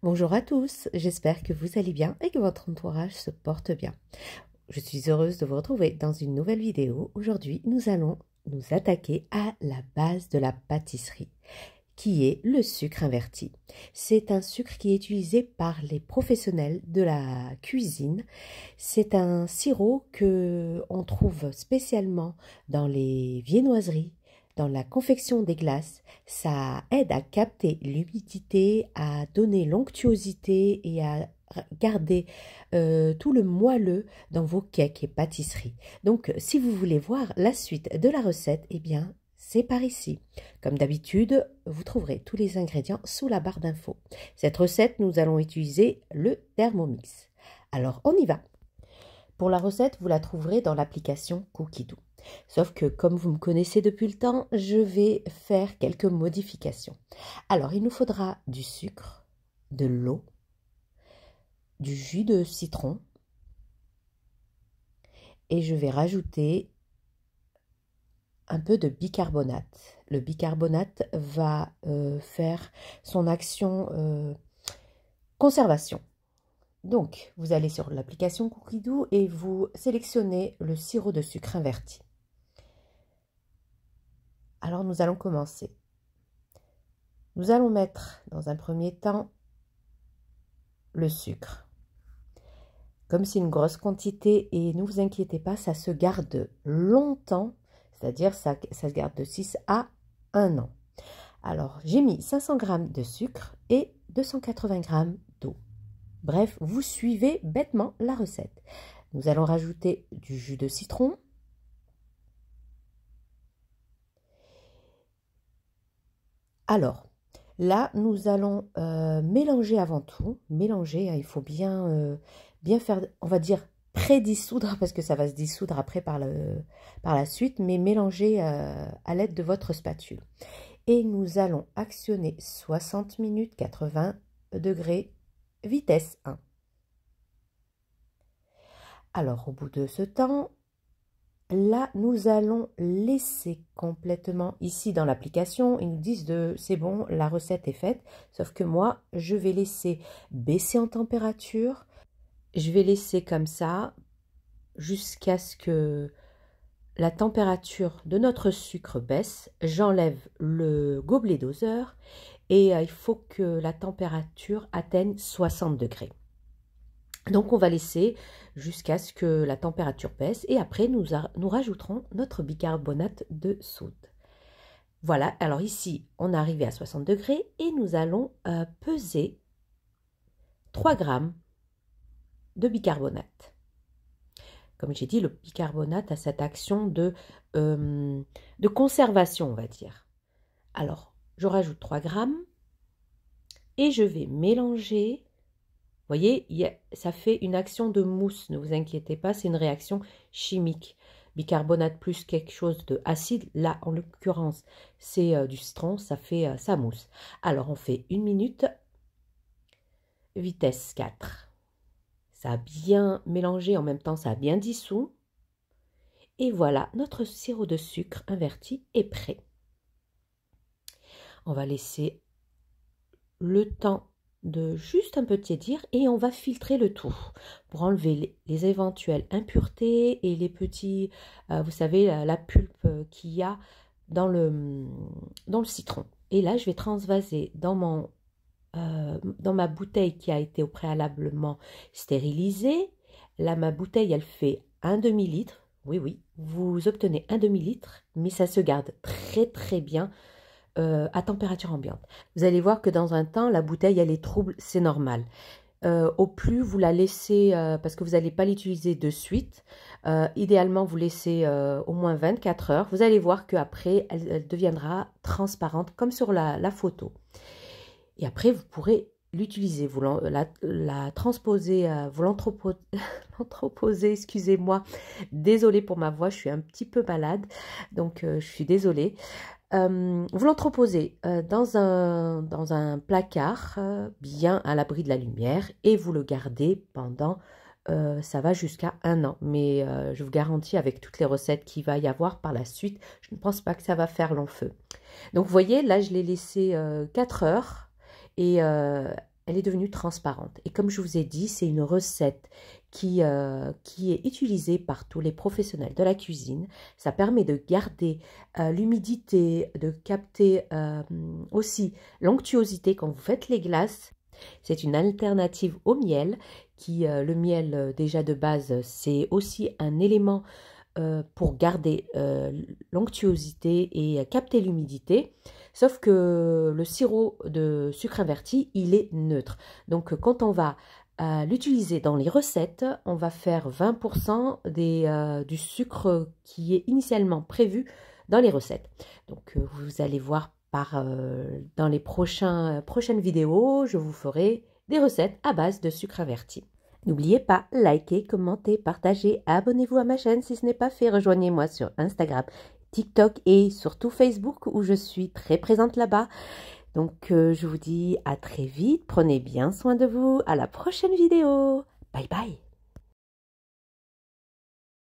Bonjour à tous, j'espère que vous allez bien et que votre entourage se porte bien. Je suis heureuse de vous retrouver dans une nouvelle vidéo. Aujourd'hui, nous allons nous attaquer à la base de la pâtisserie, qui est le sucre inverti. C'est un sucre qui est utilisé par les professionnels de la cuisine. C'est un sirop que on trouve spécialement dans les viennoiseries, dans la confection des glaces. Ça aide à capter l'humidité, à donner l'onctuosité et à garder tout le moelleux dans vos cakes et pâtisseries. Donc, si vous voulez voir la suite de la recette, eh bien, c'est par ici. Comme d'habitude, vous trouverez tous les ingrédients sous la barre d'infos. Cette recette, nous allons utiliser le Thermomix. Alors, on y va. Pour la recette, vous la trouverez dans l'application Cookidoo. Sauf que, comme vous me connaissez depuis le temps, je vais faire quelques modifications. Alors, il nous faudra du sucre, de l'eau, du jus de citron et je vais rajouter un peu de bicarbonate. Le bicarbonate va faire son action conservation. Donc, vous allez sur l'application Cookidoo et vous sélectionnez le sirop de sucre inverti. Alors, nous allons commencer. Nous allons mettre dans un premier temps le sucre. Comme c'est une grosse quantité et ne vous inquiétez pas, ça se garde longtemps, c'est-à-dire ça se garde de 6 à 1 an. Alors, j'ai mis 500 g de sucre et 280 g d'eau. Bref, vous suivez bêtement la recette. Nous allons rajouter du jus de citron. Alors, là, nous allons mélanger avant tout. Mélanger, il faut bien faire, on va dire, pré-dissoudre, parce que ça va se dissoudre après par la suite, mais mélanger à l'aide de votre spatule. Et nous allons actionner 60 minutes, 80 degrés, vitesse 1. Alors, au bout de ce temps, là, nous allons laisser complètement, ici dans l'application, ils nous disent de c'est bon, la recette est faite, sauf que moi, je vais laisser baisser en température, je vais laisser comme ça jusqu'à ce que la température de notre sucre baisse, j'enlève le gobelet doseur et il faut que la température atteigne 60 degrés. Donc, on va laisser jusqu'à ce que la température baisse et après, nous rajouterons notre bicarbonate de soude. Voilà, alors ici, on est arrivé à 60 degrés et nous allons peser 3 grammes de bicarbonate. Comme j'ai dit, le bicarbonate a cette action de conservation, on va dire. Alors, je rajoute 3 grammes et je vais mélanger. Vous voyez, ça fait une action de mousse, ne vous inquiétez pas, c'est une réaction chimique. Bicarbonate plus quelque chose d'acide, là en l'occurrence c'est du citron, ça fait ça mousse. Alors on fait 1 minute, vitesse 4. Ça a bien mélangé, en même temps ça a bien dissous. Et voilà, notre sirop de sucre inverti est prêt. On va laisser le temps de juste un peu tiédir et on va filtrer le tout pour enlever les éventuelles impuretés et les petits, vous savez, la pulpe qu'il y a dans le citron. Et là, je vais transvaser dans ma bouteille qui a été au préalablement stérilisée. Là, ma bouteille, elle fait un demi-litre. Oui, oui, vous obtenez un demi-litre, mais ça se garde très, très bien à température ambiante. Vous allez voir que dans un temps, la bouteille, elle est trouble, c'est normal. Au plus, vous la laissez, parce que vous n'allez pas l'utiliser de suite, idéalement, vous laissez au moins 24 heures. Vous allez voir qu'après, elle deviendra transparente, comme sur la photo. Et après, vous pourrez l'utiliser, vous la transposer, vous l'entreposer, excusez-moi. Désolée pour ma voix, je suis un petit peu malade, donc je suis désolée. Vous l'entreposez dans un placard bien à l'abri de la lumière et vous le gardez pendant, ça va jusqu'à 1 an. Mais je vous garantis avec toutes les recettes qu'il va y avoir par la suite, je ne pense pas que ça va faire long feu. Donc vous voyez, là je l'ai laissé 4 heures et elle est devenue transparente. Et comme je vous ai dit, c'est une recette qui est utilisée par tous les professionnels de la cuisine. Ça permet de garder l'humidité, de capter aussi l'onctuosité quand vous faites les glaces. C'est une alternative au miel, le miel déjà de base, c'est aussi un élément pour garder l'onctuosité et capter l'humidité. Sauf que le sirop de sucre inverti, il est neutre. Donc quand on va l'utiliser dans les recettes, on va faire 20% du sucre qui est initialement prévu dans les recettes. Donc vous allez voir dans les prochaines vidéos, je vous ferai des recettes à base de sucre inverti. N'oubliez pas, likez, commentez, partagez, abonnez-vous à ma chaîne si ce n'est pas fait. Rejoignez-moi sur Instagram, TikTok et surtout Facebook où je suis très présente là-bas. Donc je vous dis à très vite, prenez bien soin de vous, à la prochaine vidéo. Bye bye.